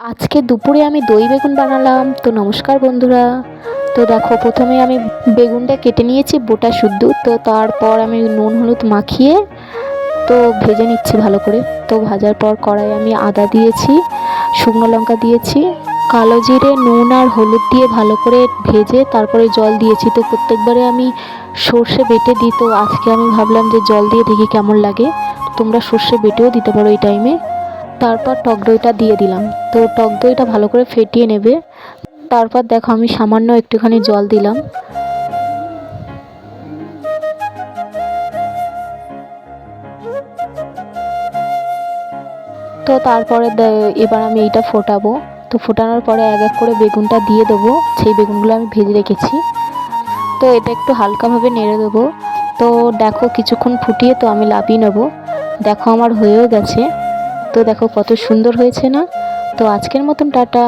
আজকে দুপুরে আমি দই বেগুন বানালাম। তো নমস্কার বন্ধুরা। তো দেখো, প্রথমে আমি বেগুনটা কেটে নিয়েছি বোটা শুদ্ধ। তো তারপর আমি নুন হলুদ মাখিয়ে তো ভেজে নিচ্ছি ভালো করে। তো ভাজার পর কড়াই আমি আদা দিয়েছি, শুকনো লঙ্কা দিয়েছি, কালো জিরে, নুন আর হলুদ দিয়ে ভালো করে ভেজে তারপরে জল দিয়েছি। তো প্রত্যেকবারে আমি সর্ষে বেটে দিই, তো আজকে আমি ভাবলাম যে জল দিয়ে দেখি কেমন লাগে। তোমরা সর্ষে বেটেও দিতে পারো এই টাইমে। তারপর টক দইটা দিয়ে দিলাম। তো টক দইটা ভালো করে ফেটিয়ে নেবে। তারপর দেখো, আমি সামান্য একটুখানি জল দিলাম। তো তারপরে এবার আমি এইটা ফোটাবো। তো ফোটানোর পরে এক এক করে বেগুনটা দিয়ে দেবো, সেই বেগুনগুলো আমি ভেজে রেখেছি। তো এটা একটু হালকাভাবে নেড়ে দেবো। তো দেখো, কিছুক্ষণ ফুটিয়ে তো আমি নামিয়ে নেবো। দেখো, আমার হয়েও গেছে। তো দেখো কত সুন্দর হয়েছে না। তো আজকের মতন টাটা।